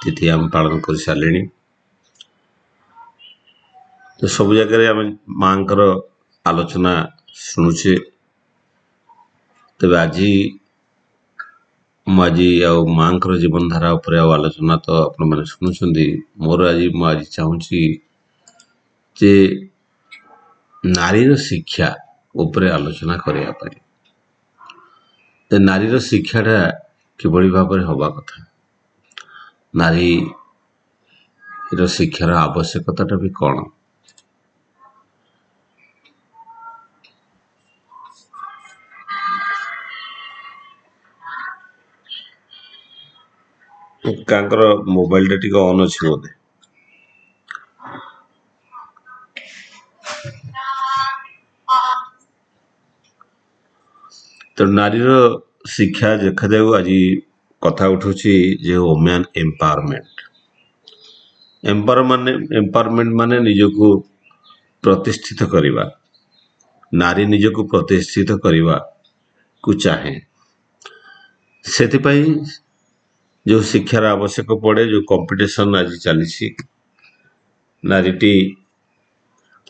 तिथि आम पालन कर सारे। तो सब जगह आम माँ आलोचना शुणुचे। तेज आज माँ जीवन धारा उपर आलोचना तो आपण मैंने शुणुंट मोर आज चाहूँगी जे नारीर शिक्षा उपरे आलोचना करने। नारीर शिक्षाटा किभली भाव हवा कथा, नारी शिक्षार आवश्यकता भी कौन। कांकर मोबाइल टा टिके ऑन अछि बोधे। तो नारीर शिक्षा देखा जाऊ आज कथा उठुची जे वुमेन एम्पावरमेंट। एम्पावरमेंट माने निजको प्रतिष्ठित करिबा, नारी निजको प्रतिष्ठित करिबा को चाहे। सेतिपई जो शिक्षार आवश्यक पड़े, जो कंपटीशन आज चली, नारीटी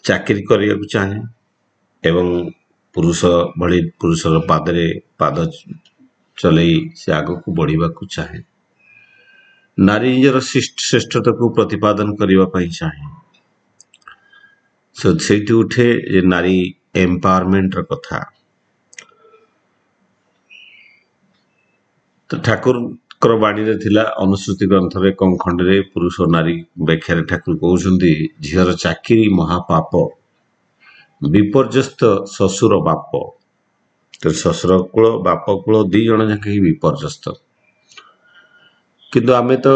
चाकरी करिया को चाहे एवं पुरुष भली पुरुषर पादरे पाद चलई से आग को बढ़िबा को चाहे। नारी निजर श्रेष्ठता को प्रतिपादन करने चाहे। से उठे जे नारी एम्पावरमेंट कथा। तो ठाकुर बाणी रे थिला अनुसूति ग्रंथ रे कम खंड रे पुरुष और नारी व्याख्या ठाकुर कहउछंती झीर चाकरी महापाप विपर्यस्त ससुर बाप। तो ससुर कूल बाप कूल दी जन जाक ही विपर्यस्त। किंतु आमे तो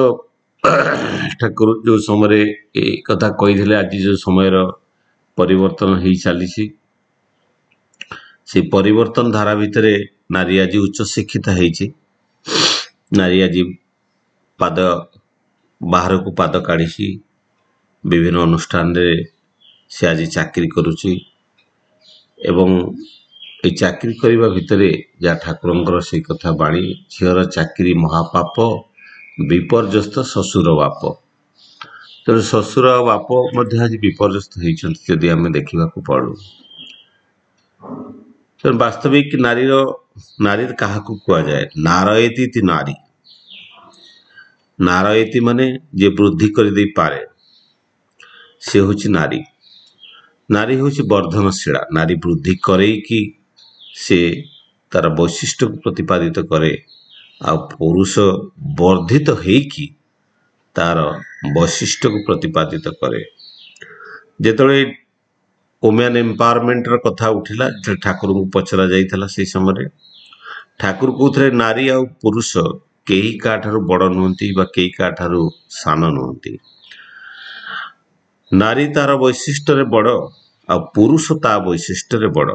ठाकुर जो समय कथा कही आज जो समय परिवर्तन हो चली, से परिवर्तन धारा भितर नारी आज उच्च शिक्षित है। नारी आज पाद बाहर को पाद काढ़ी विभिन्न अनुष्ठान रे से आज चाकरी करुची एवं ये चाकरी करने भितर जहाँ ठाकुर से कथा बाणी झीर चाकरी महापाप विपर्यस्त ससुर बाप। तो ससुर बाप आज विपर्यस्त होती आम देखा पड़ू। तो वास्तविक नारी क्या कह जाए, नारयती नारी। नारयती माने जे वृद्धि कर दे पारे से हूँ नारी। नारी हूँ वर्धनशीला। नारी वृद्धि करे कि से तार वैशिष्ट्य को प्रतिपादित करे, आ पुरुष वर्धित होइकी तार वैशिष्ट्य को प्रतिपादित करे। जेतले वुमेन एम्पावरमेंट कथा उठिला ठाकुर को पचरा जाइथला, से समय ठाकुर कहते नारी आ पुरुष कई का ठारू बड़ नुहति बा कई का ठारू सान नुहति। नारी तार वैशिष्ट्य रे बड़ आ पुरुष ता वैशिष्ट्य रे बड़।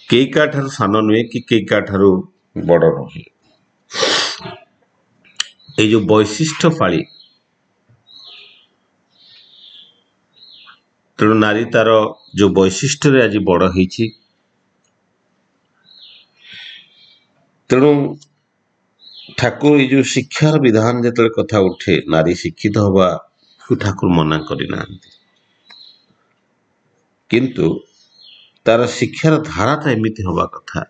कई का ठारू सान नुहे कि कई का ठारू बड़ नुहे। ये जो वैशिष्ट्य पाली तेणु नारी तार जो वैशिष्ट्य रे आज बड़ होइछि, तेणु ठाकुर ये जो शिक्षार विधान जिते कथा उठे नारी शिक्षित हवा ठाकुर मना करना, किंतु तार शिक्षार धाराटा एमती हवा कथा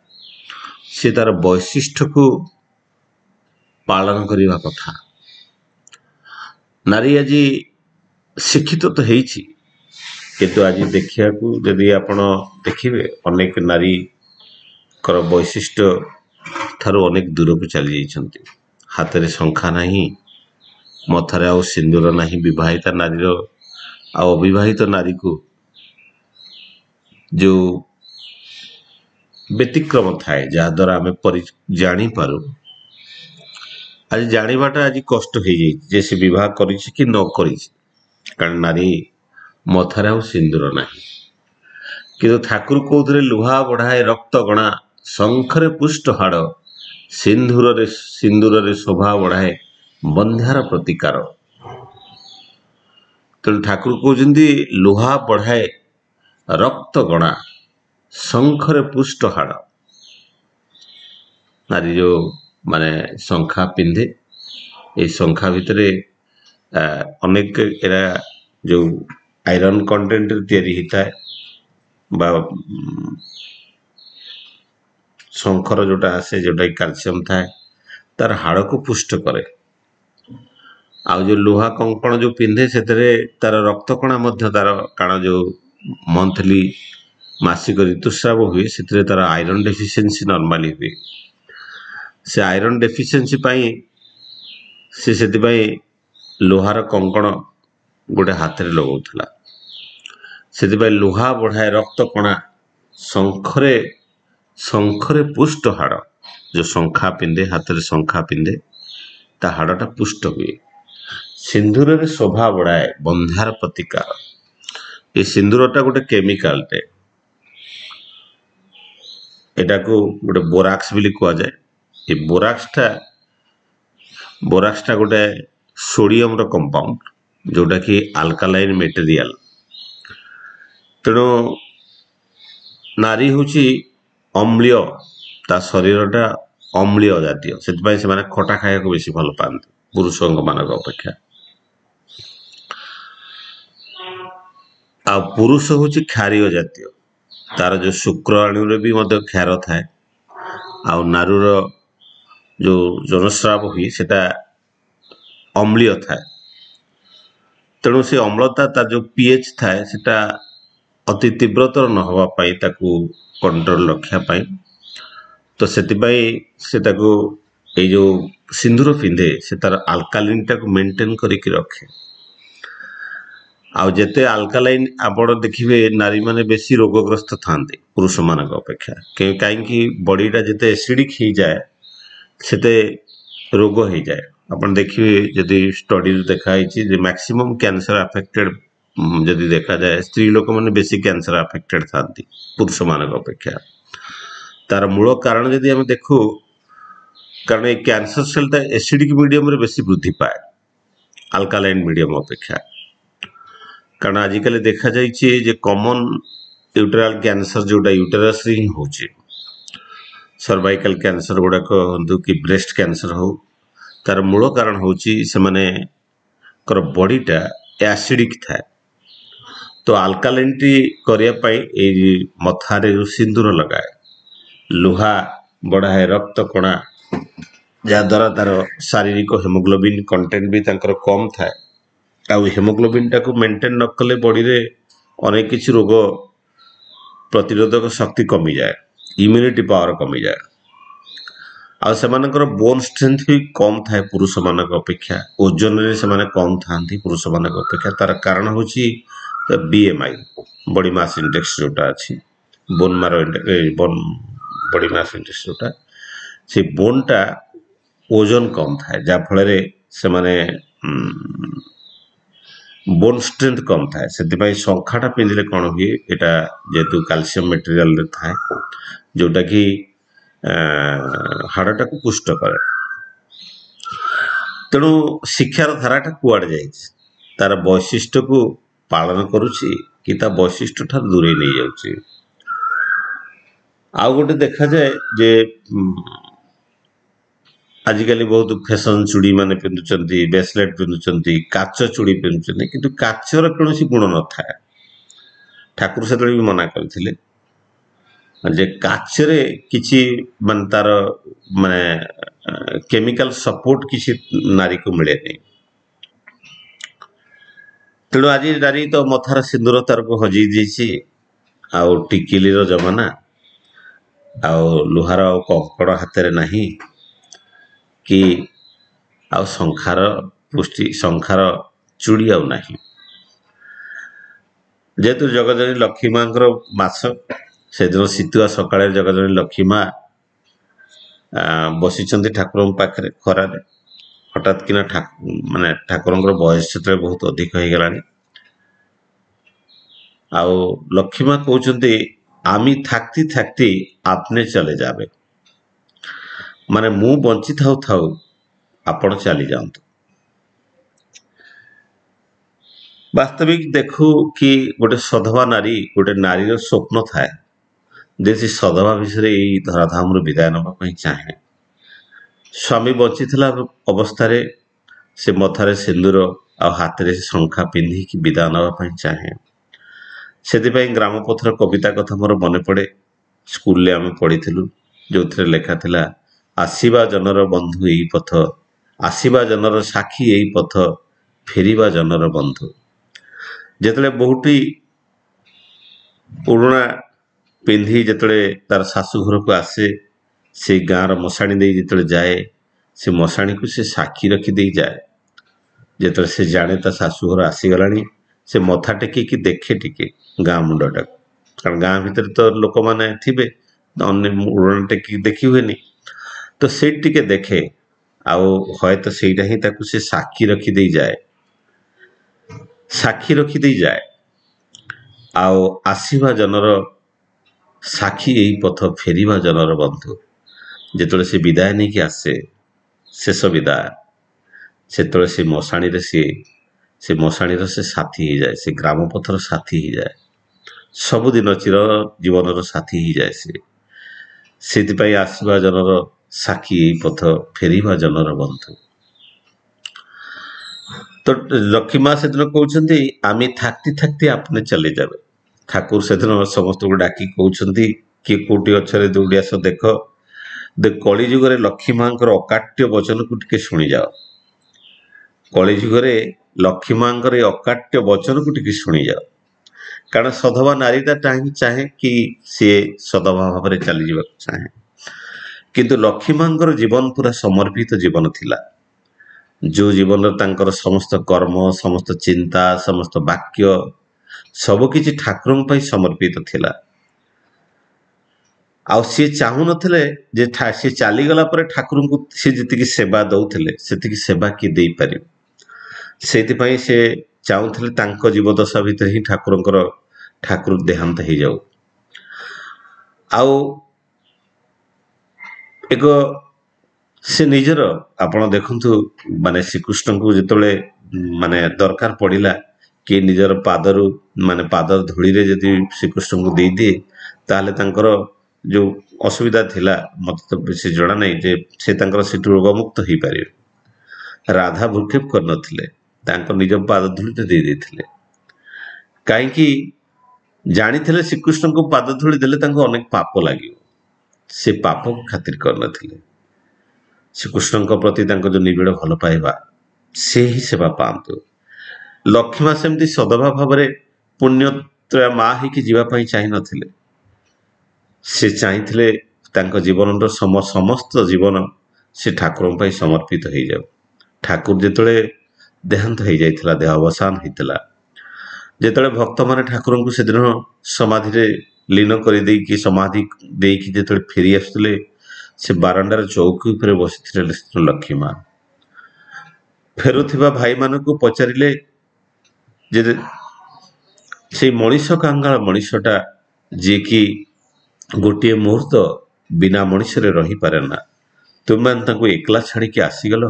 से तार वैशिष्ट्य को पालन करने कथा। नारी आज शिक्षित तो होइछि, किंतु आज देखिया यदि आपण देखिए अनेक नारी कर वैशिष्ट्य थारू अनेक दूर को चली जाइछंती। हाथ रे शंखा नहीं, मथारे आ सिंदूर नहीं। विवाहिता नारी आ अविवाहित नारी को जो व्यतिक्रम थाए जहा द्वारा आम जानी पारू, आज जानिबाटा आज कष्ट हो जाए जे से विवाह करी कि न करी। कारण नारी मथारे आ सिंदूर नहीं। किंतु ठाकुर कहते लुहा बढ़ाए रक्त गणा शंखरे पुष्ट हाड़ सिंदूर रे शोभा बढ़ाए बंध्यार प्रतिकार। तेणु ठाकुर कहते लुहा बढ़ाए रक्त गणा शंखरे पुष्ट हाड़। नारी जो माने शंखा पिंधे এই ଶଙ୍ଖା ଭିତରେ ଅନେକ ଏରା ଯୋଉ ଆଇରନ୍ କଣ୍ଟେଣ୍ଟରେ ତିଆରି ହେଇଥାଏ ବା ଶଙ୍ଖର ଯୋଉଟା ଆସେ ଯୋଉଟା କ୍ୟାଲସିୟମ ଥାଏ ତାର ହାଡ଼କୁ ପୁଷ୍ଟ କରେ। ଆଉ ଯୋଉ ଲୁହା କଙ୍କଣ ଯୋଉ ପିନ୍ଧେ ସେଥିରେ ତାର ରକ୍ତ କଣା ମଧ୍ୟ ତାର କାରଣ ଯୋଉ ମନ୍ଥଲି ମାସିକ ଋତୁସ୍ରାବ ହୁଏ ସେଥିରେ ତାର ଆଇରନ୍ ଡେଫିସିଏନ୍ସି ନର୍ମାଲି ହୁଏ। ସେ ଆଇରନ୍ ଡେଫିସିଏନ୍ସି ପାଇଁ ସେ ସେଥିପାଇଁ ଲୁହାର କଙ୍କଣ ଗୋଟେ ହାତରେ ଲଗାଉଥିଲା। ସେଥିପାଇଁ ଲୁହା ବଢ଼ାଏ ରକ୍ତ କଣା ଶଙ୍ଖରେ ଶଙ୍ଖରେ ପୁଷ୍ଟ ହାଡ଼ ଯୋଉ ଶଙ୍ଖା ପିନ୍ଧେ ହାତରେ ଶଙ୍ଖା ପିନ୍ଧେ ତା ହାଡ଼ଟା ପୁଷ୍ଟ ହୁଏ। ସିନ୍ଦୁରରେ ଶୋଭା ବଢ଼ାଏ ବନ୍ଧ୍ୟାର ପ୍ରତିକାର। ଏ ସିନ୍ଦୁରଟା ଗୋଟେ କେମିକାଲଟେ, ଏଟାକୁ ଗୋଟେ ବୋରାକ୍ସ ବୋଲି କୁହାଯାଏ। ଏ ବୋରାକ୍ସଟା ଗୋଟେ ସୋଡିୟମର କମ୍ପାଉଣ୍ଡ ଯୋଉଟା କି ଆଲକାଲାଇନ୍ ମେଟେରିଆଲ। ତେଣୁ ନାରୀ ହେଉଛି ଅମ୍ଳୀୟ, ତା ଶରୀରଟା ଅମ୍ଳୀୟ ଜାତୀୟ, ସେଥିପାଇଁ ସେମାନେ ଖଟା ଖାଇବାକୁ ବେଶୀ ଭଲ ପାଆନ୍ତି ପୁରୁଷଙ୍କ ମାନଙ୍କ ଅପେକ୍ଷା। ଆଉ ପୁରୁଷ ହେଉଛି କ୍ଷାରୀୟ ଜାତୀୟ, ତାର ଯୋଉ ଶୁକ୍ର ଆଣୁରେ ବି ମଧ୍ୟ କ୍ଷାର ଥାଏ। ଆଉ ନାରୀର ଯୋଉ ଜନସ୍ରାବ ହୁଏ ସେଟା ଅମ୍ଳୀୟ ଥାଏ। ତେଣୁ ସେ ଅମ୍ଳତା ତାର ଯୋଉ ପିଏଚ୍ ଥାଏ ସେଟା ଅତି ତୀବ୍ରତର ନ ହେବା ପାଇଁ ତାକୁ କଣ୍ଟ୍ରୋଲ ରଖିବା ପାଇଁ ତ ସେଥିପାଇଁ ସେ ତାକୁ ଏଇ ଯୋଉ ସିନ୍ଦୁର ପିନ୍ଧେ ସେ ତାର ଆଲକାଲିନଟାକୁ ମେଣ୍ଟେନ୍ କରିକି ରଖେ। ଆଉ ଯେତେ ଆଲକାଲାଇନ୍ ଆପଣ ଦେଖିବେ ନାରୀମାନେ ବେଶୀ ରୋଗଗ୍ରସ୍ତ ଥାନ୍ତି ପୁରୁଷମାନଙ୍କ ଅପେକ୍ଷା। କାହିଁକି ବଡିଟା ଯେତେ ଏସିଡିକ୍ ହେଇଯାଏ ସେତେ ରୋଗ ହେଇଯାଏ। ଆପଣ ଦେଖିବେ ଯଦି ଷ୍ଟଡିରେ ଦେଖା ହେଇଛି ଯେ ମ୍ୟାକ୍ସିମମ୍ କ୍ୟାନ୍ସର ଆଫେକ୍ଟେଡ୍ ଯଦି ଦେଖାଯାଏ ସ୍ତ୍ରୀ ଲୋକମାନେ ବେଶୀ କ୍ୟାନ୍ସର ଆଫେକ୍ଟେଡ୍ ଥାନ୍ତି ପୁରୁଷମାନଙ୍କ ଅପେକ୍ଷା। ତାର ମୂଳ କାରଣ ଯଦି ଆମେ ଦେଖୁ, କାରଣ ଏଇ କ୍ୟାନ୍ସର ସେଲ୍ଟା ଏସିଡିକ୍ ମିଡିୟମରେ ବେଶୀ ବୃଦ୍ଧି ପାଏ ଆଲକାଲାଇନ୍ ମିଡିୟମ ଅପେକ୍ଷା। କାରଣ ଆଜିକାଲି ଦେଖାଯାଇଛି ଯେ କମନ ୟୁଟେରାଲ କ୍ୟାନ୍ସର ଯୋଉଟା ୟୁଟେରସରେ ହିଁ ହେଉଛି, ସର୍ଭାଇକାଲ କ୍ୟାନ୍ସର ଗୁଡାକ ହୁଅନ୍ତୁ କି ବ୍ରେଷ୍ଟ କ୍ୟାନ୍ସର ହଉ, ତାର ମୂଳ କାରଣ ହେଉଛି ସେମାନଙ୍କର ବଡିଟା ଆସିଡିକ୍ ଥାଏ। ତ ଆଲକାଲାଇନଟି କରିବା ପାଇଁ ଏଇ ମଥାରେ ଯୋଉ ସିନ୍ଦୁର ଲଗାଏ, ଲୁହା ବଢ଼ାଏ ରକ୍ତ କଣା, ଯାହାଦ୍ୱାରା ତାର ଶାରୀରିକ ହେମୋଗ୍ଲୋବିନ୍ କଣ୍ଟେଣ୍ଟ ବି ତାଙ୍କର କମ୍ ଥାଏ। ଆଉ ହେମୋଗ୍ଲୋବିନ୍ଟାକୁ ମେଣ୍ଟେନ୍ ନ କଲେ ବଡିରେ ଅନେକ କିଛି ରୋଗ ପ୍ରତିରୋଧକ ଶକ୍ତି କମିଯାଏ, ଇମ୍ୟୁନିଟି ପାୱାର କମିଯାଏ। ଆଉ ସେମାନଙ୍କର ବୋନ୍ ଷ୍ଟ୍ରେନ୍ଥ ବି କମ୍ ଥାଏ ପୁରୁଷମାନଙ୍କ ଅପେକ୍ଷା, ଓଜନରେ ସେମାନେ କମ୍ ଥାନ୍ତି ପୁରୁଷମାନଙ୍କ ଅପେକ୍ଷା। ତାର କାରଣ ହେଉଛି BMI ବଡି ମାସ୍ ଇଣ୍ଡେକ୍ସ ଯୋଉଟା ଅଛି, ବୋନ୍ ମାରୋ ବଡି ମାସ୍ ଇଣ୍ଡେକ୍ସ ଯୋଉଟା, ସେ ବୋନ୍ଟା ଓଜନ କମ୍ ଥାଏ ଯାହାଫଳରେ ସେମାନେ ବୋନ୍ ଷ୍ଟ୍ରେନ୍ଥ କମ୍ ଥାଏ। ସେଥିପାଇଁ ଶଙ୍ଖାଟା ପିନ୍ଧିଲେ କ'ଣ ହୁଏ, ଏଇଟା ଯେହେତୁ କାଲସିୟମ ମେଟେରିଆଲରେ ଥାଏ ଯୋଉଟା କି ହାଡ଼ଟାକୁ ପୁଷ୍ଟ କରେ। ତେଣୁ ଶିକ୍ଷାର ଧାରାଟା କୁଆଡ଼େ ଯାଇଛି, ତାର ବୈଶିଷ୍ଟ୍ୟକୁ ପାଳନ କରୁଛି କି ତା ବୈଶିଷ୍ଟ୍ୟ ଠାରୁ ଦୂରେଇ ନେଇଯାଉଛି। ଆଉ ଗୋଟେ ଦେଖାଯାଏ ଯେ ଆଜିକାଲି ବହୁତ ଫ୍ୟାସନ ଚୁଡ଼ି ମାନେ ପିନ୍ଧୁଛନ୍ତି, ବ୍ରେସଲେଟ୍ ପିନ୍ଧୁଛନ୍ତି, କାଚ ଚୁଡ଼ି ପିନ୍ଧୁଛନ୍ତି, କିନ୍ତୁ କାଚର କୌଣସି ଗୁଣ ନଥାଏ। ଠାକୁର ସେତେବେଳେ ବି ମନା କରିଥିଲେ ଯେ କାଚରେ କିଛି ମାନେ ତାର ମାନେ କେମିକାଲ ସପୋର୍ଟ କିଛି ନାରୀକୁ ମିଳେନି। ତେଣୁ ଆଜି ନାରୀ ତ ମଥାର ସିନ୍ଦୁର ତାରକୁ ହଜେଇ ଦେଇଛି, ଆଉ ଟିକିଲିର ଜମାନା, ଆଉ ଲୁହାର ଆଉ କଙ୍କଡ଼ ହାତରେ ନାହିଁ, କି ଆଉ ଶଙ୍ଖାର ଚୁଡ଼ି ଆଉ ନାହିଁ। ଯେହେତୁ ଜଗଜନୀ ଲକ୍ଷ୍ମୀ ମାଙ୍କର ମାସ, ସେଦିନ ଶୀତୁଆ ସକାଳେ ଜଗଜନୀ ଲକ୍ଷ୍ମୀ ମା ବସିଛନ୍ତି ଠାକୁରଙ୍କ ପାଖରେ ଖରାରେ। ହଠାତ୍ କିନା ମାନେ ଠାକୁରଙ୍କର ବୟସ ସେତେବେଳେ ବହୁତ ଅଧିକ ହେଇଗଲାଣି। ଆଉ ଲକ୍ଷ୍ମୀ ମା କହୁଛନ୍ତି আমি থাকতে থাকতে আপনি চলে যাবে, ମାନେ ମୁଁ ବଞ୍ଚି ଥାଉ ଥାଉ ଆପଣ ଚାଲି ଯାଆନ୍ତୁ। ବାସ୍ତବିକ ଦେଖୁ କି ଗୋଟେ ସଧବା ନାରୀ, ଗୋଟେ ନାରୀର ସ୍ୱପ୍ନ ଥାଏ ଯେ ସେ ସଧବା ବିଷୟରେ ଏଇ ଧରାଧାମରୁ ବିଦାୟ ନେବା ପାଇଁ ଚାହେଁ। ସ୍ୱାମୀ ବଞ୍ଚିଥିଲା ଅବସ୍ଥାରେ से मथारे सिंदूर आ हाथ शंखा पिंधिकी विदा नापी चाहे से ग्रामपथर कविता कथा मोर मन पड़े स्कूल आम पढ़ी जो थे लेखा थिला आसीबा जनर बंधु यही पथ आसीबा जनर साक्षी यही पथ फेरिबा जनर बंधु जिते बहुटी पुराणा पिंधि जिते तार शाशुघर को आसे से गाँव मशाणी दे जिते जाए से मशाणी को से साक्षी रखी जाए जिते से जाने ता शाशुघर आसीगला से मथा टेकिकी देखे टिके गाँ मुंडटा कारण गाँ भितर तो लोक मैंने थे उड़ना टेकिकी देखी हुए तो से टिके देखे आउ हय तो सहीटा ही ताकू से साक्षी रखी जाए साक्षी रखी जाए आओ आसीबा जनर साक्षी यही पथ फेरिबा जनर बंधु जिते से विदाय नहीं कि आसे शेष विदाय से से मशाणी से मशाणी से साथी ही जाए से ग्राम पथर साथी ही जाए सबुदिन चिर जीवन साथी ही जाए से आसीबा जनर साक्षी यही पथ फेरिबा जनर बंधु तो लक्ष्मी माँ से दिन कहते आम थाकती थाकती आपने चले जाए ठाकुर से दिन समस्त को डाकी कहते किए कौटी अच्छे दौड़ी आस देख कलिजुगे लक्ष्मी माँ अकाट्य वचन को टिके शुणी जाओ कलिजुगे लक्ष्मी माँ अकाट्य वचन को टिके शुणी जाओ कारण सधवा नारीटा चाहे कि सी सधवा भाव में चली जा चाहे किंतु लक्ष्मी माँ जीवन पूरा समर्पित जीवन थिला जो जीवन तांकर समस्त कर्म समस्त चिंता समस्त वाक्य सबकि ठाकुर समर्पित थिला आउ सी चाहू नथिले सी चलीगला ठाकुर को सी जी सेवा दौले से सेवा किए दे पारे से चाहूले जीवदशा भितर ही ठाकुर देहांत हो जाऊ आउ एक से निजर आपण देखु माने श्रीकृष्ण को जिते माने दरकार पड़ा कि निजर पादर माने पादर धूली जदि श्रीकृष्ण को दे दिए ताहले तांकर जो असुविधा थिला मत तो बेसी जड़ा नहीं जे से रोगमुक्त हो पारे राधा भूक्षेप कर नथिले तांकर निज पाद धूली दे देथिले कहीं जानी श्रीकृष्ण को पाद धूली देले तांको अनेक पाप लगे से पाप खातिर कर नथिले श्रीकृष्ण प्रति जो निबिड़ भल पाइबा से ही सेवा पातु लक्ष्मी माँ सेमती सदभा भाव में पुण्य माँ ही जावाई चाह नथिले से चाहते जीवन समस्त जीवन से ठाकुर समर्पित हो जाऊ ठाकुर जिते देहांत हो जाता देह अवसान होता जिते भक्त मैंने ठाकुर को से दिन समाधि लीन कर समाधि देते फेरी आसुले से बारंडार चौकी उपर बसी लक्ष्मी माँ फेरुवा भाई मान को पचारे से मनीष कांगाल मनीषटा जी कि गोटे मुहूर्त बिना मनीष रही पारे ना तुम एकला छाड़ी आसीगल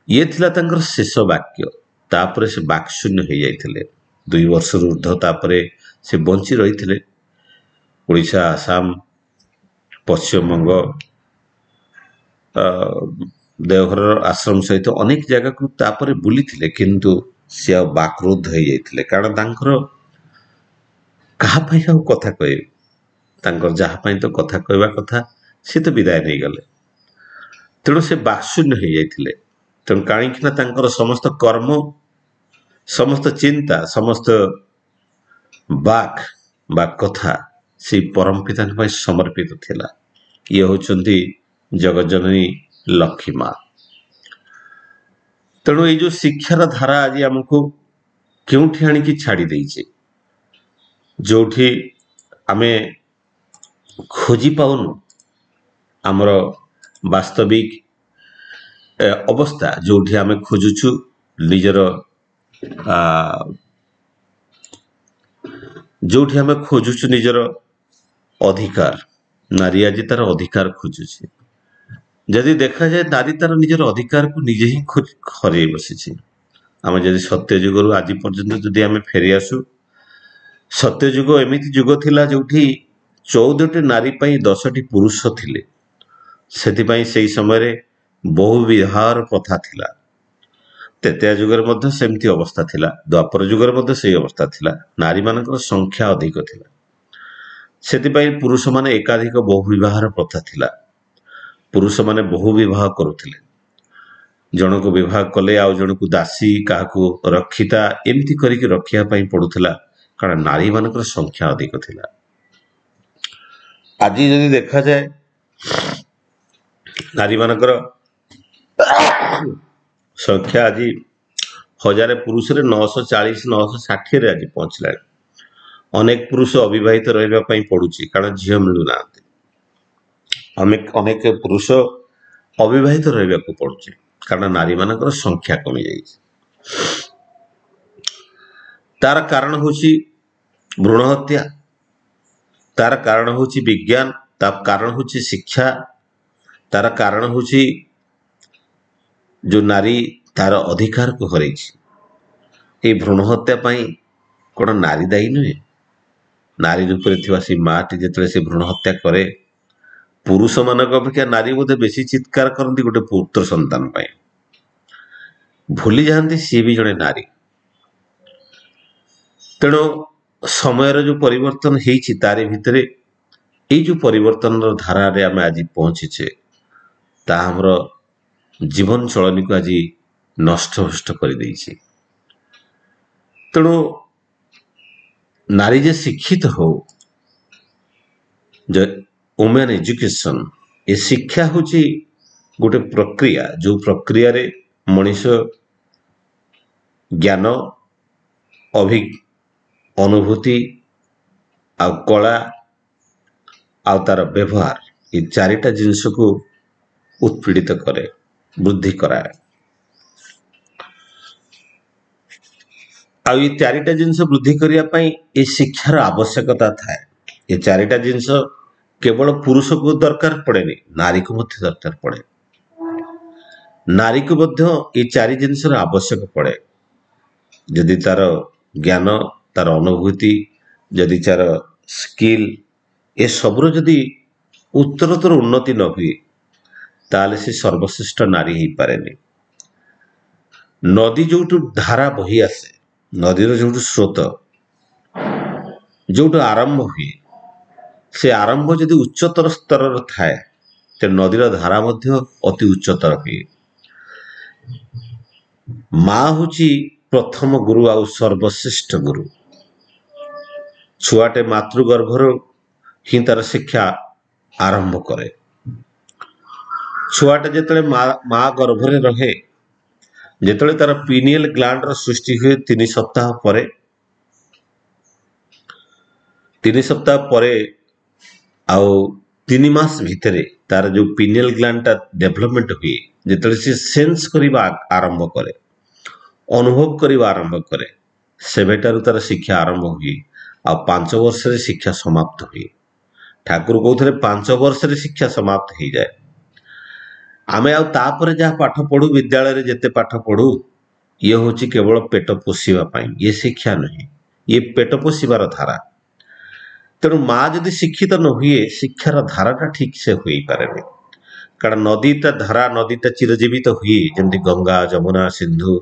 ये थिला तांकर शेष वाक्य तापर से बाक्शून्य हो जाते 2 वर्ष ऊर्ध तापर से बंची रही थे ओडिशा आसाम पश्चिमबंग देवघर आश्रम सहित अनेक जगह को तापर बुली थिले किंतु सी बाक्रुद्ध हो जाते कारण तांकर कहा कथा कह जहाँपाई तो कथा कहवा कथा सी तो विदाय नहीं गले तेणु से बाक्शून्य हो जाते तेणु कहीं समस्त कर्म समस्त चिंता समस्त बाक कथा से परम पिता समर्पित थिला ये होचंती जगज्जननी लक्ष्मी माँ तेणु ये जो शिक्षार धारा आज आमको क्योंठी आनिकी छाड़ी देइछे जोठी आमे खोजी पाउनु आमर वास्तविक अवस्था जोठी आमे खोजुछु निजर जोठी आमे खोजुछु निजर अधिकार नारी आज तार अधिकार खोजुछि जदि देखा जाए नारी तार निजर अधिकार को निजे ही हर बसी आम जदि सत्यजुग रु आज पर्यंत जदि आमे फेरी आसु सत्यजुग एमिति जुग थिला जोठी 14टी नारी पाई 10टी पुरुष थिले सेथिपाई सेही समय बहु विवाहर प्रथा थिला त्रेतया जुगर मध्य सेमती अवस्था थिला, द्वापर जुगर मध्य सेही अवस्था थिला। नारी मानकर संख्या अधिक थिला, सेतिपई पुरुष माने एकाधिक बहु विवाहर प्रथा थिला। पुरुष माने बहु विवाह करुथिले, जनक विवाह कले आउ जनक दासी काहाकू रक्षिता एमती करिक रखिया पई पडुथिला, कारण नारी मानकर संख्या अधिक थिला। आज जदि देखा जाए नारी मानकर संख्या आज 1000 पुरुष रे 940 960 रे आज पहुंचला। अनेक पुरुष अविवाहित रहिबा पई पडुची, कारण झियो मिलु नांती। अनेक पुरुष अविवाहित रहिबा को पडुची, कारण नारी मानकर संख्या कमी जाइछि। तार कारण होची भ्रूण हत्या, तार कारण होची विज्ञान, तार कारण होची शिक्षा, तार कारण होची जो नारी तार अधिकार को हरैछि। ए भ्रूण हत्या पई कोन नारी दायी नुहे? नारी रूपे थिवा सी माटी जेतले से भ्रूण हत्या करे, पुरुष मानक अपेक्षा नारी बोधे बेसी चित्कार करती गोटे पुत्र संतान पाए, भूली जाती सी भी जड़े नारी। तेणु समय जो परिवर्तन होती तारी भितर ये जो परिवर्तन धारा रे आम आज पहुंचीचे ता हमर जीवन चलनी को आज नष्ट भ्रष्ट कर देइछि। तेणु नारी जे शिक्षित हो, जो वुमेन एजुकेशन, ये शिक्षा होची गोटे प्रक्रिया, जो प्रक्रिया रे मनीष ज्ञान, अनुभूति आ कला आ तार व्यवहार ये चारिटा जिनस को उत्पीड़ित करे, वृद्धि कराए। आ ये चारिटा जिनस वृद्धि करिया पई ये शिक्षार आवश्यकता थाए। ये चारिटा जिनस केवल पुरुष को दरकार पड़ेनी, नारी को मध्य दरकार पड़े। नारी को मध्य ये चारि जिनसर आवश्यक पड़े। यदि तार ज्ञान, तार अनुभूति, यदि तार स्किल ए सबरो यदि उत्तरोत्तर उन्नति न हुए ताले से सर्वश्रेष्ठ नारी ही पारेनी। नदी जो धारा बही आसे, नदीर जो स्रोत जो आरंभ हुए, से आरंभ यदि उच्चतर स्तर थाए तो नदीर धारा मध्य अति उच्चतर हुए। माँ हूँ प्रथम गुरु आउ सर्वश्रेष्ठ गुरु। छुआटे मातृगर्भर ही तार शिक्षा आरंभ करे। छुआटे जिते माँ गर्भरे रहे, जिते तार पीनियल ग्लैंड सृष्टि हुए 3 सप्ताह परे, 3 सप्ताह परे आउ 3 मास भितरे तार जो पीनियल ग्लैंड टा डेवलपमेंट हुए, जिते से सेंस करवा आरंभ करे, अनुभव करवा आरंभ करे, सेबेटारू तार शिक्षा आरंभ हुए आ 5 वर्ष रे शिक्षा समाप्त हुए। ठाकुर कहते 5 वर्ष रे शिक्षा समाप्त हो जाए। आमे आउ तापर जहाँ पाठ पढ़ू, विद्यालय रे जेते पाठ पढ़ू, ये हूँ केवल पेट पोषिबा पाई, ये शिक्षा नहीं, ये पेट पोषिबार धारा। तेणु माँ जदि शिक्षित न हुए, शिक्षार धाराटा ठीक से हुई पारे। कारण नदीटा धारा, नदीटा चिरजीवित हुए, जमती गंगा, जमुना, सिंधु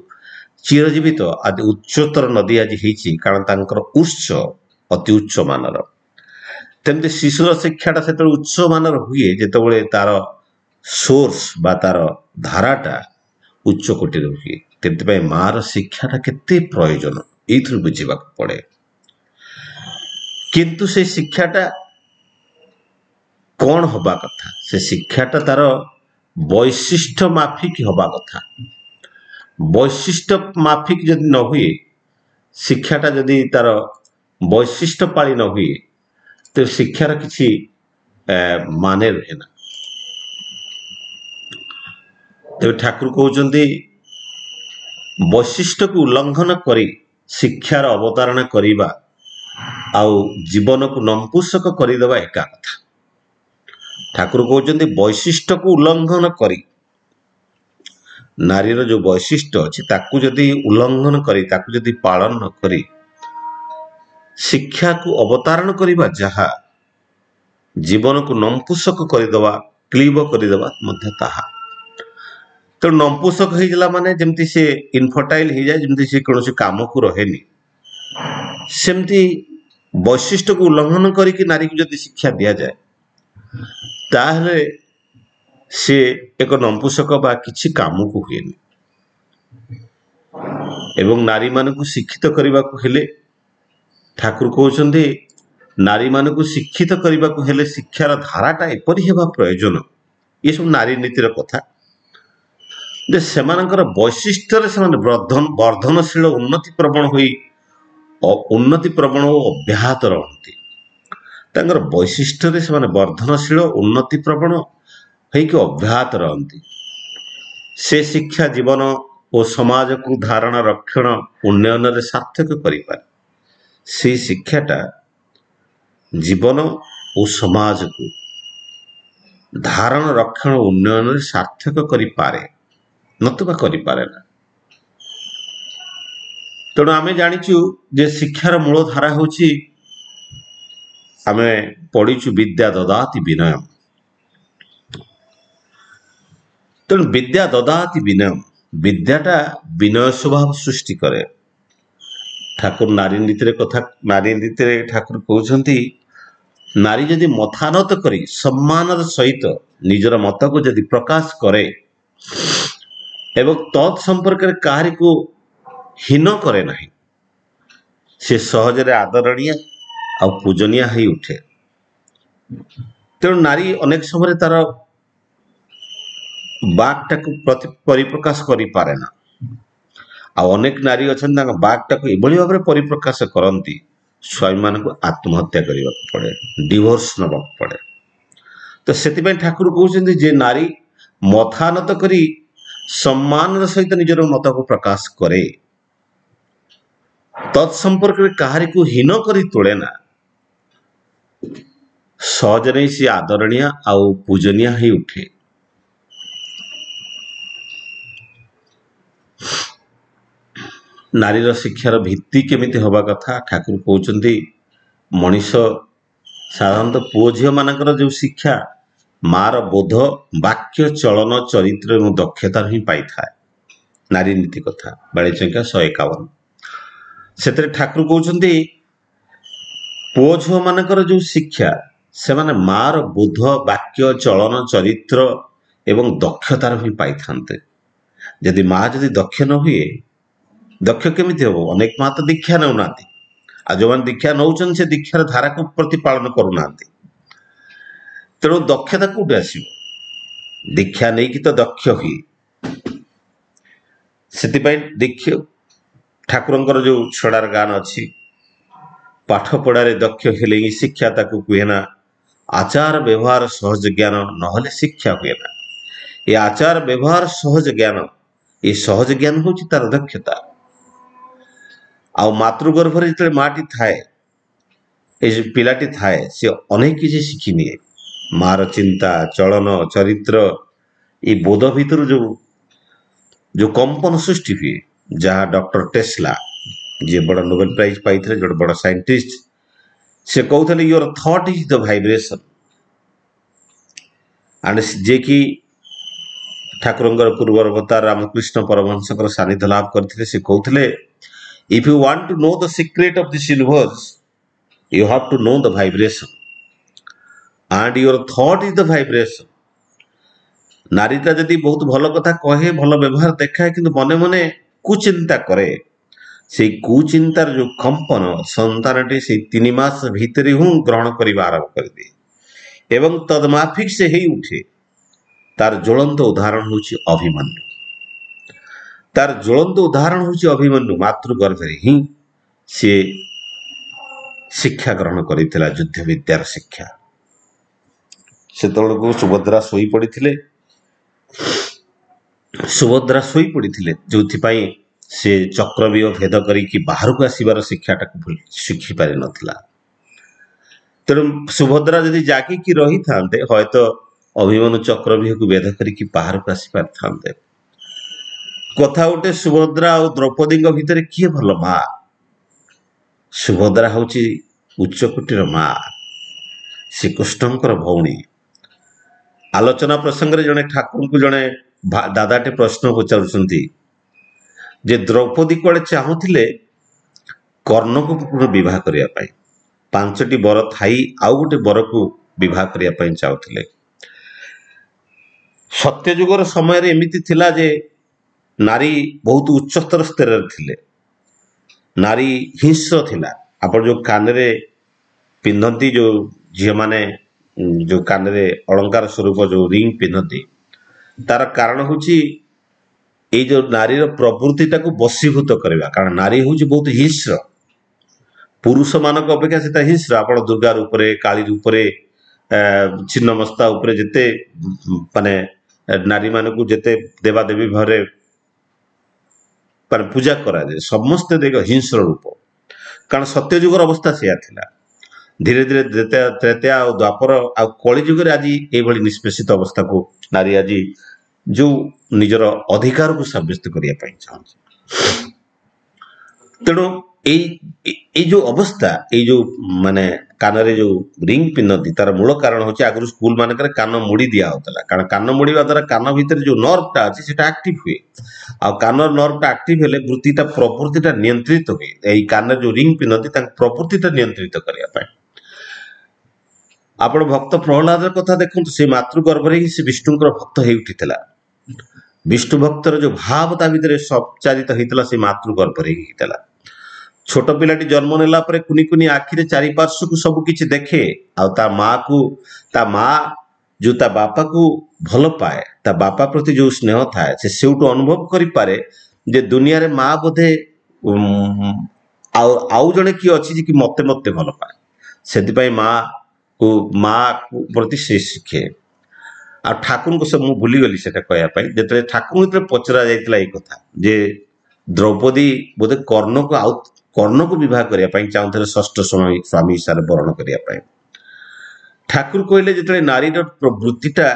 चिरजीवित आदि उच्चतर नदी आज होती, कारण तांकर उत्स अति उच्च मानर। तेमती शिशुर शिक्षाटा से उच्च मानर हुए जितेबाला तार सोर्स बा तार धाराटा उच्च कोटि हुए। तेपाई मार शिक्षाटा केते प्रयोजन ये बुझा पड़े। किंतु से शिक्षाटा कौन हवा कथा, से शिक्षाटा तार वैशिष्ट माफिक हवा कथा। वैशिष्ट माफिक जदि न हुए, शिक्षाटा जदि तार वैशिष्ट पाली न हुए, तो शिक्षार किसी माने रहे ना। तेज ठाकुर कहते वैशिष्ट को उल्लंघन करी शिक्षार अवतारणा करिबा आउ जीवन को नंपुसक करदेवा एका कथा। ठाकुर कहते वैशिष्ट को उल्लंघन करी, नारीर जो वैशिष्ट अच्छी ताकू जदि उल्लंघन करी, ताकू जदि पालन न करी शिक्षा को अवतारण करिबा, जहा जीवन को नंपुसक करदेवा, क्लीब करदेवा मध्य ताहा। ତେଣୁ ନଂପୁସକ ହେଇଗଲା ମାନେ ଯେମିତି ସେ ଇନଫର୍ଟାଇଲ ହେଇଯାଏ, ଯେମିତି ସେ କୌଣସି କାମକୁ ରହେନି, ସେମିତି ବୈଶିଷ୍ଟ୍ୟକୁ ଉଲ୍ଲଂଘନ କରିକି ନାରୀକୁ ଯଦି ଶିକ୍ଷା ଦିଆଯାଏ ତାହେଲେ ସେ ଏକ ନଂପୁସକ ବା କିଛି କାମକୁ ହୁଏନି। ଏବଂ ନାରୀମାନଙ୍କୁ ଶିକ୍ଷିତ କରିବାକୁ ହେଲେ ଠାକୁର କହୁଛନ୍ତି ନାରୀମାନଙ୍କୁ ଶିକ୍ଷିତ କରିବାକୁ ହେଲେ ଶିକ୍ଷାର ଧାରାଟା ଏପରି ହେବା ପ୍ରୟୋଜନ। ଏସବୁ ନାରୀ ନୀତିର କଥା ଯେ ସେମାନଙ୍କର ବୈଶିଷ୍ଟ୍ୟରେ ସେମାନେ ବର୍ଦ୍ଧନଶୀଳ ଉନ୍ନତି ପ୍ରବଣ ଓ ଅବ୍ୟାହତ ରହନ୍ତି। ତାଙ୍କର ବୈଶିଷ୍ଟ୍ୟରେ ସେମାନେ ବର୍ଦ୍ଧନଶୀଳ ଉନ୍ନତି ପ୍ରବଣ ହେଇକି ଅବ୍ୟାହତ ରହନ୍ତି। ସେ ଶିକ୍ଷା ଜୀବନ ଓ ସମାଜକୁ ଧାରଣ ରକ୍ଷଣ ଉନ୍ନୟନରେ ସାର୍ଥକ କରିପାରେ। ସେଇ ଶିକ୍ଷାଟା ଜୀବନ ଓ ସମାଜକୁ ଧାରଣ ରକ୍ଷଣ ଉନ୍ନୟନରେ ସାର୍ଥକ କରିପାରେ, ନତୁବା କରିପାରେ ନା। ତେଣୁ ଆମେ ଜାଣିଛୁ ଯେ ଶିକ୍ଷାର ମୂଳ ଧାରା ହେଉଛି, ଆମେ ପଢିଛୁ ବିଦ୍ୟା ଦଦାତି ବିନୟମ୍। ତେଣୁ ବିଦ୍ୟା ଦଦାତି ବିନୟମ୍, ବିଦ୍ୟାଟା ବିନୟ ସ୍ୱଭାବ ସୃଷ୍ଟି କରେ। ଠାକୁର ନାରୀ ନୀତିରେ ଠାକୁର କହୁଛନ୍ତି ନାରୀ ଯଦି ମଥାନତ କରି ସମ୍ମାନର ସହିତ ନିଜର ମତକୁ ଯଦି ପ୍ରକାଶ କରେ ଏବଂ ତତ୍ ସମ୍ପର୍କରେ କାହାରିକୁ ହୀନ କରେ ନାହିଁ, ସେ ସହଜରେ ଆଦରଣୀୟ ଆଉ ପୂଜନୀୟ ହେଇ ଉଠେ। ତେଣୁ ନାରୀ ଅନେକ ସମୟରେ ତାର ବାକ୍ଟାକୁ ପରିପ୍ରକାଶ କରିପାରେ ନା, ଆଉ ଅନେକ ନାରୀ ଅଛନ୍ତି ତାଙ୍କ ବାକ୍ଟାକୁ ଏଭଳି ଭାବରେ ପରିପ୍ରକାଶ କରନ୍ତି ସ୍ୱାମୀମାନଙ୍କୁ ଆତ୍ମହତ୍ୟା କରିବାକୁ ପଡେ, ଡିଭୋର୍ସ ନେବାକୁ ପଡେ। ତ ସେଥିପାଇଁ ଠାକୁର କହୁଛନ୍ତି ଯେ ନାରୀ ମଥାନତ କରି ସମ୍ମାନର ସହିତ ନିଜର ମତକୁ ପ୍ରକାଶ କରେ, ତତ୍ ସମ୍ପର୍କରେ କାହାରିକୁ ହୀନ କରି ତୋଳେ ନା, ସହଜରେ ସେ ଆଦରଣୀୟ ଆଉ ପୂଜନୀୟ ହେଇ ଉଠେ। ନାରୀର ଶିକ୍ଷାର ଭିତ୍ତି କେମିତି ହେବା କଥା ଠାକୁର କହୁଛନ୍ତି, ମଣିଷ ସାଧାରଣତଃ ପୁଅ ଝିଅ ମାନଙ୍କର ଯେଉଁ ଶିକ୍ଷା ମାର ବୋଧ, ବାକ୍ୟ, ଚଳନ, ଚରିତ୍ର ଏବଂ ଦକ୍ଷତାରୁ ହିଁ ପାଇଥାଏ। ନାରୀ ନୀତି କଥା ବାଣୀ ସଂଖ୍ୟା 151। ସେଥିରେ ଠାକୁର କହୁଛନ୍ତି ପୁଅ ଝିଅ ମାନଙ୍କର ଯେଉଁ ଶିକ୍ଷା ସେମାନେ ମାର ବୋଧ, ବାକ୍ୟ, ଚଳନ, ଚରିତ୍ର ଏବଂ ଦକ୍ଷତାରୁ ହିଁ ପାଇଥାନ୍ତେ। ଯଦି ମା ଯଦି ଦକ୍ଷ ନ ହୁଏ, ଦକ୍ଷ କେମିତି ହବ? ଅନେକ ମା ତ ଦୀକ୍ଷା ନେଉନାହାନ୍ତି, ଆଉ ଯେଉଁମାନେ ଦୀକ୍ଷା ନେଉଛନ୍ତି ସେ ଦୀକ୍ଷାର ଧାରାକୁ ପ୍ରତିପାଳନ କରୁନାହାନ୍ତି। ତେଣୁ ଦକ୍ଷତା କୋଉଠି ଆସିବ? ଦୀକ୍ଷା ନେଇକି ତ ଦକ୍ଷ ହୁଏ। ସେଥିପାଇଁ ଠାକୁରଙ୍କର ଯୋଉ ଛଡ଼ାର ଗାନ ଅଛି, ପାଠ ପଢାରେ ଦକ୍ଷ ହେଲେ ହିଁ ଶିକ୍ଷା ତାକୁ କୁହେ ନା, ଆଚାର ବ୍ୟବହାର ସହଜ ଜ୍ଞାନ ନହେଲେ ଶିକ୍ଷା ହୁଏ ନା। ଏ ଆଚାର ବ୍ୟବହାର ସହଜ ଜ୍ଞାନ, ଏ ସହଜ ଜ୍ଞାନ ହଉଛି ତାର ଦକ୍ଷତା। ଆଉ ମାତୃଗର୍ଭରେ ଯେତେବେଳେ ମାଟି ଥାଏ, ଏ ପିଲାଟି ଥାଏ, ସେ ଅନେକ କିଛି ଶିଖି ନିଏ। ମାର ଚିନ୍ତା, ଚଳନ, ଚରିତ୍ର, এই ବୋଧ ଭିତରୁ ଯୋଉ କମ୍ପନ ସୃଷ୍ଟି ହୁଏ, ଯାହା ଡକ୍ଟର ଟେସ୍ଲା, ଯିଏ ବଡ ନୋବେଲ ପ୍ରାଇଜ ପାଇଥିଲେ, ଜଣେ ବଡ ସାଇଣ୍ଟିଷ୍ଟ, ସେ କହୁଥିଲେ your thought is the vibration. And ଯିଏକି ଠାକୁରଙ୍କର ପୂର୍ବ ଅବତାର ରାମକୃଷ୍ଣ ପରମହଂସଙ୍କର ସାନ୍ନିଧ୍ୟ ଲାଭ କରିଥିଲେ, ସେ କହୁଥିଲେ if you want to know the secret of this universe you have to know the vibration and your thought is the vibration. ନାରୀଟା ଯଦି ବହୁତ ଭଲ କଥା କହେ, ଭଲ ବ୍ୟବହାର ଦେଖାଏ, କିନ୍ତୁ ମନେ ମନେ କୁଚିନ୍ତା କରେ, ସେଇ କୁଚିନ୍ତାର ଯୋଉ କମ୍ପନ ସନ୍ତାନଟି ସେଇ 3 ମାସ ଭିତରେ ହିଁ ଗ୍ରହଣ କରିବା ଆରମ୍ଭ କରିଦିଏ ଏବଂ ତଦମାଫିକ ସେ ହେଇ ଉଠେ। ତାର ଜ୍ୱଳନ୍ତ ଉଦାହରଣ ହେଉଛି ଅଭିମନ୍ୟୁ। ତାର ଜ୍ୱଳନ୍ତ ଉଦାହରଣ ହେଉଛି ଅଭିମନ୍ୟୁ। ମାତୃଗର୍ଭରେ ହିଁ ସେ ଶିକ୍ଷା ଗ୍ରହଣ କରିଥିଲା, ଯୁଦ୍ଧ ବିଦ୍ୟାର ଶିକ୍ଷା। ସେତେବେଳକୁ ସୁଭଦ୍ରା ଶୋଇପଡ଼ିଥିଲେ, ଯୋଉଥିପାଇଁ ସେ ଚକ୍ରବ୍ୟୁହ ଭେଦ କରିକି ବାହାରକୁ ଆସିବାର ଶିକ୍ଷାଟାକୁ ଶିଖି ପାରିନଥିଲା। ତେଣୁ ସୁଭଦ୍ରା ଯଦି ଜାଗିକି ରହିଥାନ୍ତେ, ହୟତ ଅଭିମନ୍ୟୁ ଚକ୍ରବ୍ୟୁହକୁ ଭେଦ କରିକି ବାହାରକୁ ଆସି ପାରିଥାନ୍ତେ। କଥା ଗୋଟେ, ସୁଭଦ୍ରା ଆଉ ଦ୍ରୌପଦୀଙ୍କ ଭିତରେ କିଏ ଭଲ ମା? ସୁଭଦ୍ରା ହଉଛି ଉଚ୍ଚକୋଟୀର ମା, ଶ୍ରୀକୃଷ୍ଣଙ୍କର ଭଉଣୀ। ଆଲୋଚନା ପ୍ରସଙ୍ଗରେ ଜଣେ ଠାକୁରଙ୍କୁ ଜଣେ ଦାଦାଟେ ପ୍ରଶ୍ନ ପଚାରୁଛନ୍ତି ଯେ ଦ୍ରୌପଦୀ କୁଆଡ଼େ ଚାହୁଁଥିଲେ କର୍ଣ୍ଣକୁ ବିବାହ କରିବା ପାଇଁ, 5ଟି ବର ଥାଇ ଆଉ ଗୋଟେ ବରକୁ ବିବାହ କରିବା ପାଇଁ ଚାହୁଁଥିଲେ। ସତ୍ୟଯୁଗର ସମୟରେ ଏମିତି ଥିଲା ଯେ ନାରୀ ବହୁତ ଉଚ୍ଚତର ସ୍ତରରେ ଥିଲେ, ନାରୀ ହିଂସ୍ର ଥିଲା। ଆପଣ ଯୋଉ କାନରେ ପିନ୍ଧନ୍ତି, ଯୋଉ ଝିଅମାନେ ଯୋଉ କାନରେ ଅଳଙ୍କାର ସ୍ୱରୂପ ଯୋଉ ରିଙ୍ଗ ପିନ୍ଧନ୍ତି, ତାର କାରଣ ହଉଛି ଏଇ ଯୋଉ ନାରୀର ପ୍ରବୃତ୍ତିଟାକୁ ବଶୀଭୂତ କରିବା। କାରଣ ନାରୀ ହଉଛି ବହୁତ ହିଂସ୍ର, ପୁରୁଷ ମାନଙ୍କ ଅପେକ୍ଷା ସେଟା ହିଂସ୍ର। ଆପଣ ଦୁର୍ଗା ରୂପରେ, କାଳୀ ରୂପରେ, ଛିନ୍ନମସ୍ତା ଉପରେ ଯେତେ ମାନେ ନାରୀ ମାନଙ୍କୁ ଯେତେ ଦେବାଦେବୀ ଭାବରେ ମାନେ ପୂଜା କରାଯାଏ, ସମସ୍ତେ ଦେଖ ହିଂସ୍ର ରୂପ। କାରଣ ସତ୍ୟଯୁଗର ଅବସ୍ଥା ସେୟା ଥିଲା। ଧୀରେ ଧୀରେ ତ୍ରେତୟା ଆଉ ଦ୍ୱାପର ଆଉ କଳି ଯୁଗରେ ଆଜି ଏଇଭଳି ନିଷ୍ପେଷିତ ଅବସ୍ଥାକୁ ନାରୀ ଆଜି ଯୋଉ ନିଜର ଅଧିକାରକୁ ସାବ୍ୟସ୍ତ କରିବା ପାଇଁ ଚାହୁଁଛି। ତେଣୁ ଏଇ ଯୋଉ ଅବସ୍ଥା, ଏଇ ଯୋଉ ମାନେ କାନରେ ଯୋଉ ରିଙ୍ଗ ପିନ୍ଧନ୍ତି, ତାର ମୂଳ କାରଣ ହଉଛି ଆଗରୁ ସ୍କୁଲ ମାନଙ୍କରେ କାନ ମୁଡି ଦିଆ ହଉଥିଲା। କାରଣ କାନ ମୁଡିବା ଦ୍ୱାରା କାନ ଭିତରେ ଯୋଉ ନର୍ଭଟା ଅଛି ସେଟା ଆକ୍ଟିଭ ହୁଏ, ଆଉ କାନର ନର୍ଭଟା ଆକ୍ଟିଭ ହେଲେ ପ୍ରବୃତ୍ତିଟା ନିୟନ୍ତ୍ରିତ ହୁଏ। ଏଇ କାନରେ ଯୋଉ ରିଙ୍ଗ ପିନ୍ଧନ୍ତି ତାଙ୍କ ପ୍ରବୃତ୍ତିଟା ନିୟନ୍ତ୍ରିତ କରିବା ପାଇଁ। ଆପଣ ଭକ୍ତ ପ୍ରହ୍ଲାଦର କଥା ଦେଖନ୍ତୁ, ସେ ମାତୃଗର୍ଭରେ ହିଁ ସେ ବିଷ୍ଣୁଙ୍କର ଭକ୍ତ ହେଇ ଉଠିଥିଲା। ବିଷ୍ଣୁ ଭକ୍ତର ଯୋଉ ଭାବ ତା ଭିତରେ ସଞ୍ଚାରିତ ହେଇଥିଲା, ସେ ମାତୃଗର୍ଭରେ ହିଁ ହେଇଥିଲା। ଛୋଟ ପିଲାଟି ଜନ୍ମ ନେଲା ପରେ କୁନି କୁନି ଆଖିରେ ଚାରିପାର୍ଶ୍ୱକୁ ସବୁ କିଛି ଦେଖେ, ଆଉ ତା ମା ଯୋଉ ତା ବାପାକୁ ଭଲ ପାଏ, ତା ବାପା ପ୍ରତି ଯୋଉ ସ୍ନେହ ଥାଏ, ସେ ସେଇଠୁ ଅନୁଭବ କରିପାରେ ଯେ ଦୁନିଆରେ ମା ବୋଧେ ଆଉ ଜଣେ କିଏ ଅଛି ଯେ କି ମତେ ଭଲ ପାଏ। ସେଥିପାଇଁ ମା ପ୍ରତି ସେ ଶିଖେ। ଆଉ ଠାକୁରଙ୍କୁ ମୁଁ ଭୁଲିଗଲି ସେଟା କହିବା ପାଇଁ, ଯେତେବେଳେ ଠାକୁରଙ୍କୁ ଯେତେବେଳେ ପଚରା ଯାଇଥିଲା ଏଇ କଥା ଯେ ଦ୍ରୌପଦୀ ବୋଧେ କର୍ଣ୍ଣକୁ ବିବାହ କରିବା ପାଇଁ ଚାହୁଁଥିଲେ, ଷଷ୍ଠ ସ୍ୱାମୀ ହିସାବରେ ବରଣ କରିବା ପାଇଁ। ଠାକୁର କହିଲେ ଯେତେବେଳେ ନାରୀର ପ୍ରବୃତ୍ତିଟା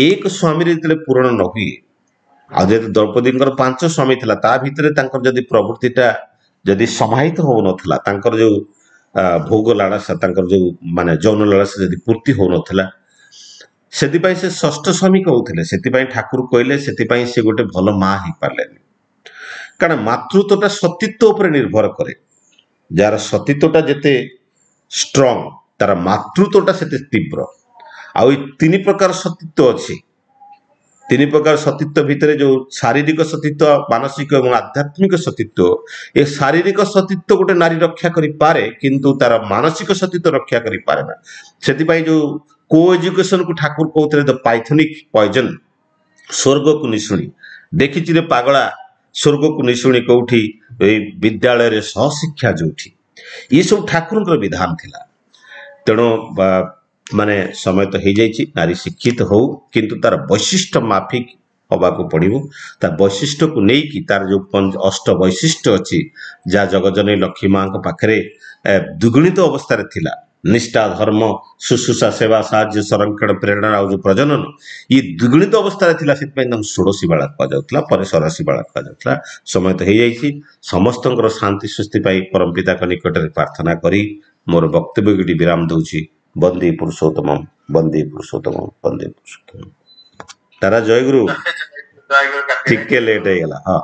ଏକ ସ୍ୱାମୀରେ ଯେତେବେଳେ ପୂରଣ ନ ହୁଏ, ଆଉ ଯେହେତୁ ଦ୍ରୌପଦୀଙ୍କର 5 ସ୍ୱାମୀ ଥିଲା, ତା ଭିତରେ ତାଙ୍କର ଯଦି ପ୍ରବୃତ୍ତିଟା ଯଦି ସମାହିତ ହଉନଥିଲା, ତାଙ୍କର ଯୋଉ ଭୋଗ ଲାଳସା, ତାଙ୍କର ଯୋଉ ମାନେ ଯୌନ ଲାଳସା ଯଦି ପୂର୍ତ୍ତି ହଉନଥିଲା, ସେଥିପାଇଁ ସେ ଷଷ୍ଠ ସ୍ୱାମୀ କହୁଥିଲେ। ସେଥିପାଇଁ ଠାକୁର କହିଲେ, ସେଥିପାଇଁ ସେ ଗୋଟେ ଭଲ ମା ହେଇପାରିଲେନି। କାରଣ ମାତୃତ୍ୱଟା ସତୀତ୍ୱ ଉପରେ ନିର୍ଭର କରେ। ଯାହାର ସତୀତ୍ୱଟା ଯେତେ ଷ୍ଟ୍ରଙ୍ଗ, ତାର ମାତୃତ୍ୱଟା ସେତେ ତୀବ୍ର। ଆଉ ଏଇ 3 ପ୍ରକାର ସତୀତ୍ୱ ଅଛି। 3 ପ୍ରକାର ସତୀତ୍ୱ ଭିତରେ ଯୋଉ ଶାରୀରିକ ସତୀତ୍ୱ, ମାନସିକ ଏବଂ ଆଧ୍ୟାତ୍ମିକ ସତୀତ୍ୱ, ଏ ଶାରୀରିକ ସତୀତ୍ୱ ଗୋଟେ ନାରୀ ରକ୍ଷା କରିପାରେ, କିନ୍ତୁ ତାର ମାନସିକ ସତୀତ୍ୱ ରକ୍ଷା କରିପାରେ ନା। ସେଥିପାଇଁ ଯୋଉ କୋ ଏଜୁକେସନକୁ ଠାକୁର କହୁଥିଲେ ଦ ପାଇଥନିକ ପଏଜନ, ସ୍ୱର୍ଗକୁ ନିଶୁଣି। ଦେଖିଛି ରେ ପାଗଳା ସ୍ୱର୍ଗକୁ ନିଶୁଣି କୋଉଠି, ଏଇ ବିଦ୍ୟାଳୟରେ ସହଶିକ୍ଷା ଯୋଉଠି। ଇଏ ସବୁ ଠାକୁରଙ୍କର ବିଧାନ ଥିଲା। ତେଣୁ ମାନେ ସମୟ ତ ହେଇଯାଇଛି, ନାରୀ ଶିକ୍ଷିତ ହଉ, କିନ୍ତୁ ତାର ବୈଶିଷ୍ଟ୍ୟ ମାଫିକ ହବାକୁ ପଡିବ। ତା ବୈଶିଷ୍ଟ୍ୟକୁ ନେଇକି ତାର ଯୋଉ 8 ବୈଶିଷ୍ଟ୍ୟ ଅଛି, ଯାହା ଜଗଜନନୀ ଲକ୍ଷ୍ମୀ ମାଙ୍କ ପାଖରେ ଦ୍ୱିଗୁଣିତ ଅବସ୍ଥାରେ ଥିଲା, ନିଷ୍ଠା, ଧର୍ମ, ଶୁଶ୍ରୂଷା, ସେବା, ସାହାଯ୍ୟ, ସଂରକ୍ଷଣ, ପ୍ରେରଣା ଆଉ ଯୋଉ ପ୍ରଜନନ, ଇଏ ଦ୍ୱିଗୁଣିତ ଅବସ୍ଥାରେ ଥିଲା। ସେଥିପାଇଁ ତାଙ୍କୁ ଷୋଡଶୀ ବାଳା କୁହାଯାଉଥିଲା, ପରେ 84 ବାଳା କୁହାଯାଉଥିଲା। ସମୟ ତ ହେଇଯାଇଛି। ସମସ୍ତଙ୍କର ଶାନ୍ତି ସୁସ୍ଥି ପାଇଁ ପରମ ପିତାଙ୍କ ନିକଟରେ ପ୍ରାର୍ଥନା କରି ମୋର ବକ୍ତବ୍ୟଟି ବିରାମ ଦଉଛି। ବନ୍ଦେ ପୁରୁଷୋତ୍ତମମ୍, ବନ୍ଦେ ପୁରୁଷୋତ୍ତମମ୍, ବନ୍ଦେ ପୁରୁଷୋତ୍ତମମ୍। ତାରା ଜୟଗୁରୁ। ଟିକେ ଲେଟ୍ ହେଇଗଲା। ହଁ।